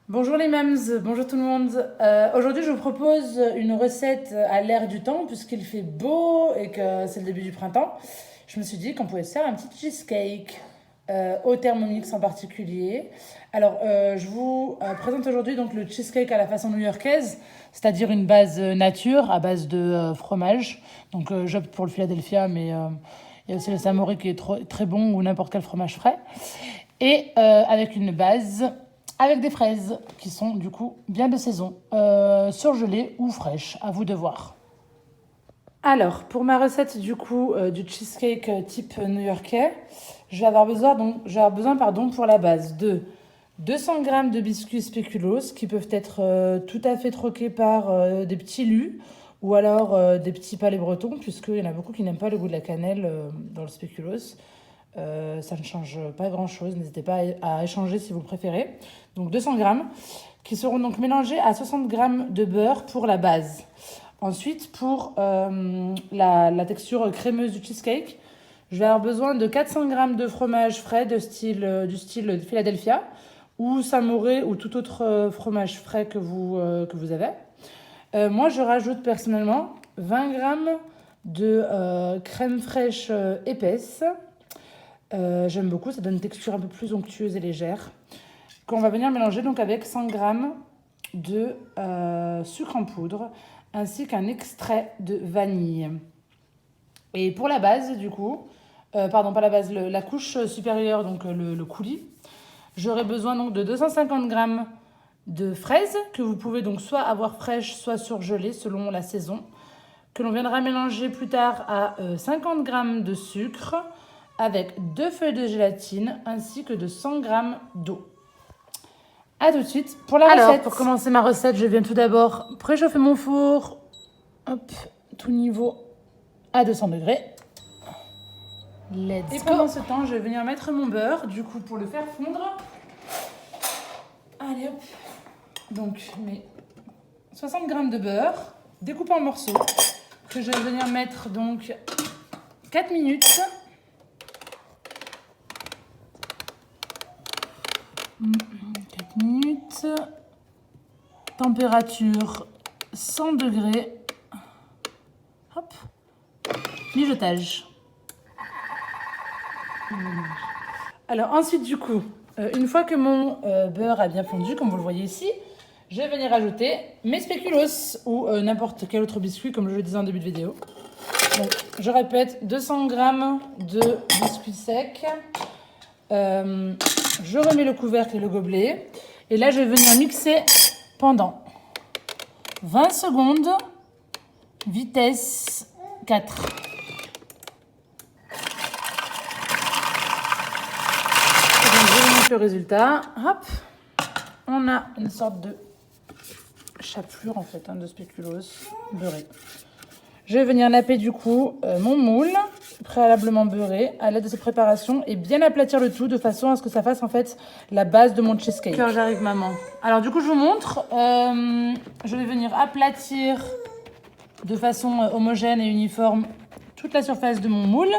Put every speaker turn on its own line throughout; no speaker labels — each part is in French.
Bonjour les mams, bonjour tout le monde. Aujourd'hui, je vous propose une recette à l'air du temps, puisqu'il fait beau et que c'est le début du printemps. Je me suis dit qu'on pouvait se faire un petit cheesecake au Thermomix en particulier. Alors, je vous présente aujourd'hui donc le cheesecake à la façon new-yorkaise, c'est-à-dire une base nature à base de fromage. Donc, j'opte pour le Philadelphia, mais il y a aussi le Samory qui est très bon ou n'importe quel fromage frais. Et avec une base avec des fraises qui sont du coup bien de saison, surgelées ou fraîches, à vous de voir. Alors, pour ma recette du coup du cheesecake type new-yorkais, je vais avoir besoin pour la base de 200 grammes de biscuits spéculoos qui peuvent être tout à fait troqués par des petits lus ou alors des petits palais bretons, puisqu'il y en a beaucoup qui n'aiment pas le goût de la cannelle dans le spéculoos. Ça ne change pas grand-chose. N'hésitez pas à échanger si vous le préférez. Donc 200 grammes qui seront donc mélangés à 60 grammes de beurre pour la base. Ensuite, pour la texture crémeuse du cheesecake, je vais avoir besoin de 400 grammes de fromage frais du style Philadelphia ou Samory ou tout autre fromage frais que vous avez. Moi, je rajoute personnellement 20 grammes de crème fraîche épaisse. J'aime beaucoup, ça donne une texture un peu plus onctueuse et légère. Qu'on va venir mélanger donc avec 100 grammes de sucre en poudre ainsi qu'un extrait de vanille. Et pour la base, du coup, pardon, pas la base, la couche supérieure, donc le coulis, j'aurai besoin donc de 250 grammes de fraises que vous pouvez donc soit avoir fraîches, soit surgelées selon la saison, que l'on viendra mélanger plus tard à 50 grammes de sucre avec 2 feuilles de gélatine ainsi que de 100 grammes d'eau. A tout de suite pour la recette. Alors, pour commencer ma recette, je viens tout d'abord préchauffer mon four. Hop, tout niveau à 200 degrés. Et pendant ce temps, je vais venir mettre mon beurre, du coup, pour le faire fondre. Allez hop. Donc, mes 60 grammes de beurre, découpé en morceaux, que je vais venir mettre donc 4 minutes. 4 minutes. Température 100 degrés. Hop. Mijotage. Alors ensuite du coup, une fois que mon beurre a bien fondu, comme vous le voyez ici, je vais venir ajouter mes spéculoos ou n'importe quel autre biscuit, comme je le disais en début de vidéo. Donc, je répète, 200 grammes de biscuits secs. Je remets le couvercle et le gobelet. Et là, je vais venir mixer pendant 20 secondes, vitesse 4. Et donc, je vous montre le résultat. Hop, on a une sorte de chapelure en fait, de spéculoos beurré. Je vais venir napper du coup mon moule préalablement beurré à l'aide de cette préparation et bien aplatir le tout de façon à ce que ça fasse en fait la base de mon cheesecake. Cœur, j'arrive maman. Alors du coup je vous montre, je vais venir aplatir de façon homogène et uniforme toute la surface de mon moule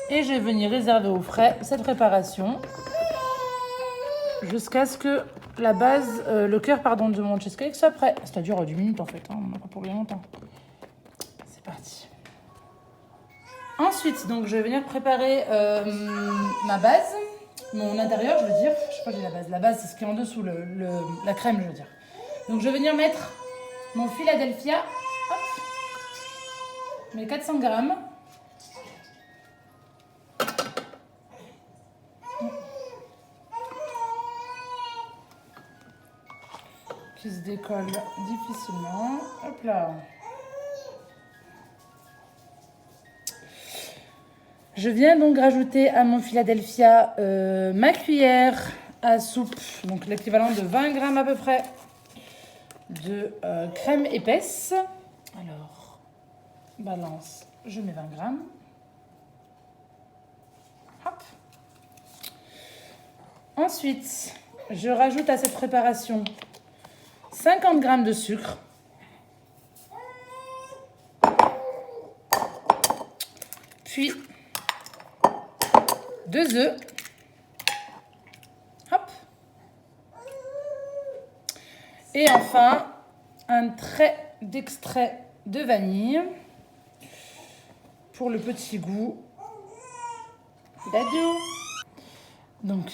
et je vais venir réserver au frais cette préparation jusqu'à ce que la base, le cœur pardon de mon cheesecake soit prêt. Ça dure 10 minutes en fait, on n'a pas pour bien longtemps. C'est parti. Ensuite, donc, je vais venir préparer ma base, mon intérieur, je veux dire. Je sais pas, j'ai la base. La base, c'est ce qui est en dessous, la crème, je veux dire. Donc, je vais venir mettre mon Philadelphia, hop, mes 400 grammes. Qui se décolle difficilement. Hop là. Je viens donc rajouter à mon Philadelphia ma cuillère à soupe, donc l'équivalent de 20 grammes à peu près de crème épaisse. Alors, balance, je mets 20 grammes. Hop. Ensuite, je rajoute à cette préparation 50 grammes de sucre. Puis 2 œufs. Hop. Et enfin, un trait d'extrait de vanille pour le petit goût d'adieu. Donc,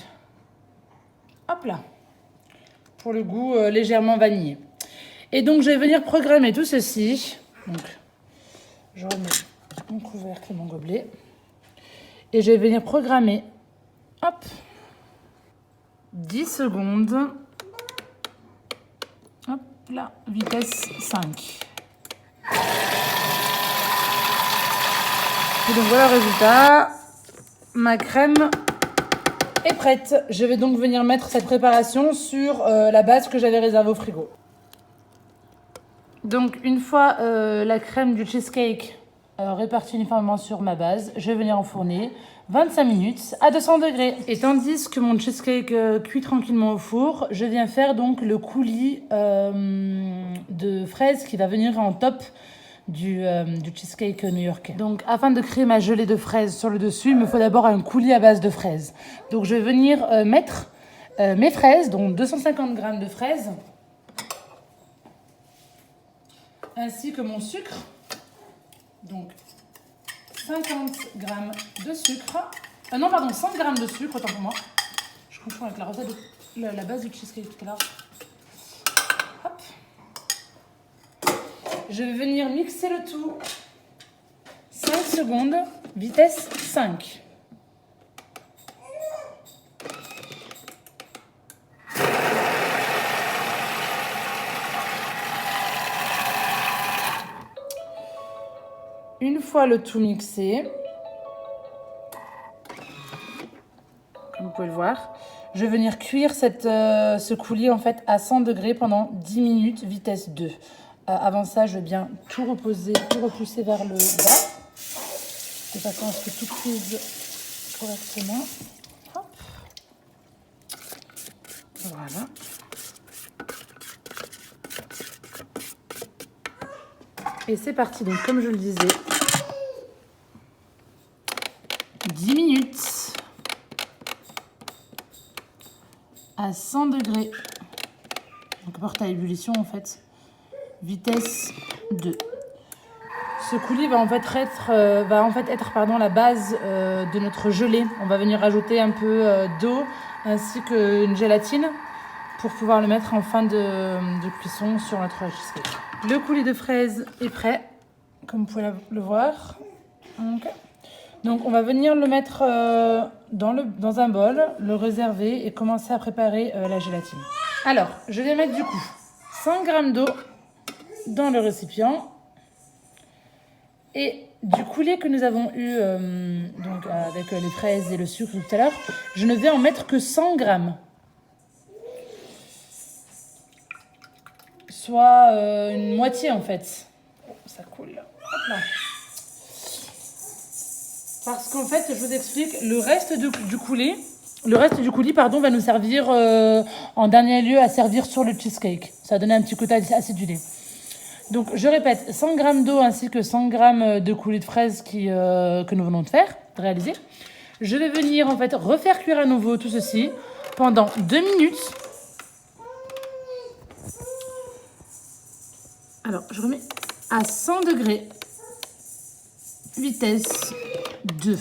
hop là, pour le goût légèrement vanillé. Et donc, je vais venir programmer tout ceci. Donc, je remets mon couvercle et mon gobelet. Et je vais venir programmer, hop, 10 secondes. Hop là, vitesse 5. Et donc, voilà le résultat. Ma crème est prête. Je vais donc venir mettre cette préparation sur la base que j'avais réservée au frigo. Donc, une fois la crème du cheesecake répartie uniformément sur ma base, je vais venir enfourner 25 minutes à 200 degrés. Et tandis que mon cheesecake cuit tranquillement au four, je viens faire donc le coulis de fraises qui va venir en top du cheesecake new-yorkais. Donc, afin de créer ma gelée de fraises sur le dessus, il me faut d'abord un coulis à base de fraises. Donc, je vais venir mettre mes fraises, donc 250 g de fraises, ainsi que mon sucre, donc 50 g de sucre, non pardon, 100 g de sucre, autant pour moi, je confonds avec la recette de la base du cheesecake tout à l'heure. Hop. Je vais venir mixer le tout 5 secondes, vitesse 5. Une fois le tout mixé, comme vous pouvez le voir, je vais venir cuire ce coulis en fait à 100 degrés pendant 10 minutes, vitesse 2. Avant ça, je vais bien tout repousser vers le bas, de façon à ce que tout cuise correctement. Hop. Voilà. Et c'est parti, donc comme je le disais, 10 minutes à 100 degrés, donc porte à ébullition en fait, vitesse 2. Ce coulis va en fait être la base de notre gelée. On va venir rajouter un peu d'eau ainsi qu'une gélatine pour pouvoir le mettre en fin de cuisson sur notre cheesecake. Le coulis de fraises est prêt, comme vous pouvez le voir. Okay. Donc on va venir le mettre dans un bol, le réserver et commencer à préparer la gélatine. Alors, je vais mettre du coup 100 g d'eau dans le récipient. Et du coulis que nous avons eu donc avec les fraises et le sucre tout à l'heure, je ne vais en mettre que 100 g. Soit une moitié en fait. Oh, ça coule. Hop là. Parce qu'en fait, je vous explique, le reste du coulis va nous servir en dernier lieu à servir sur le cheesecake. Ça va donner un petit côté acidulé. Donc, je répète, 100 g d'eau ainsi que 100 g de coulis de fraises que nous venons de réaliser. Je vais venir en fait refaire cuire à nouveau tout ceci pendant 2 minutes. Alors, je remets à 100 degrés, vitesse 2.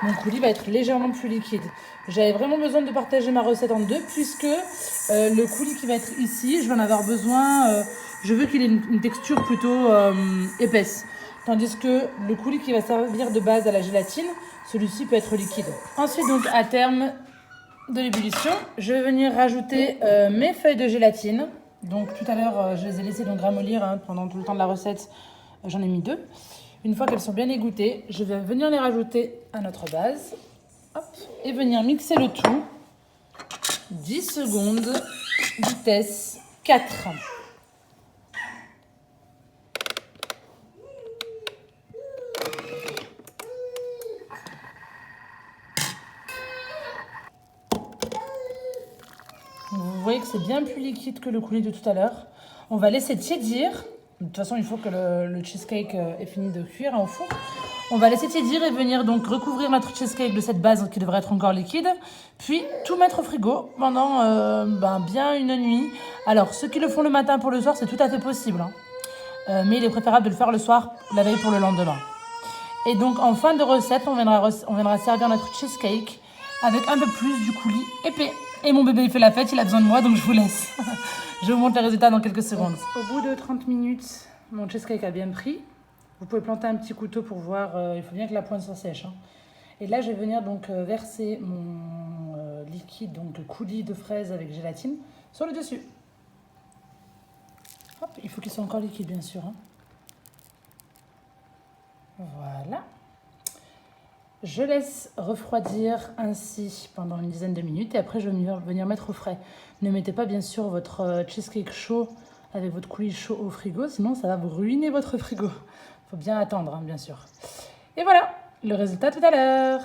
Mon coulis va être légèrement plus liquide. J'avais vraiment besoin de partager ma recette en deux puisque le coulis qui va être ici, je vais en avoir besoin, je veux qu'il ait une texture plutôt épaisse. Tandis que le coulis qui va servir de base à la gélatine, celui-ci peut être liquide. Ensuite, donc à terme de l'ébullition, je vais venir rajouter mes feuilles de gélatine. Donc tout à l'heure, je les ai laissées donc ramollir pendant tout le temps de la recette. J'en ai mis 2. Une fois qu'elles sont bien égouttées, je vais venir les rajouter à notre base. Hop, et venir mixer le tout. 10 secondes, vitesse 4. Vous voyez que c'est bien plus liquide que le coulis de tout à l'heure. On va laisser tiédir. De toute façon, il faut que le cheesecake ait fini de cuire au four. On va laisser tiédir et venir donc recouvrir notre cheesecake de cette base qui devrait être encore liquide. Puis tout mettre au frigo pendant bien une nuit Alors, ceux qui le font le matin pour le soir, c'est tout à fait possible. Hein. Mais il est préférable de le faire le soir, la veille pour le lendemain. Et donc, en fin de recette, on viendra servir notre cheesecake avec un peu plus du coulis épais. Et mon bébé, il fait la fête, il a besoin de moi, donc je vous laisse. Je vous montre les résultats dans quelques secondes. Au bout de 30 minutes, mon cheesecake a bien pris. Vous pouvez planter un petit couteau pour voir, il faut bien que la pointe soit sèche. Hein. Et là, je vais venir donc verser mon liquide, donc coulis de fraise avec gélatine, sur le dessus. Hop, il faut qu'il soit encore liquide, bien sûr. Hein. Voilà. Je laisse refroidir ainsi pendant une dizaine de minutes et après je vais venir mettre au frais. Ne mettez pas bien sûr votre cheesecake chaud avec votre coulis chaud au frigo, sinon ça va vous ruiner votre frigo. Il faut bien attendre, hein, bien sûr. Et voilà, le résultat tout à l'heure.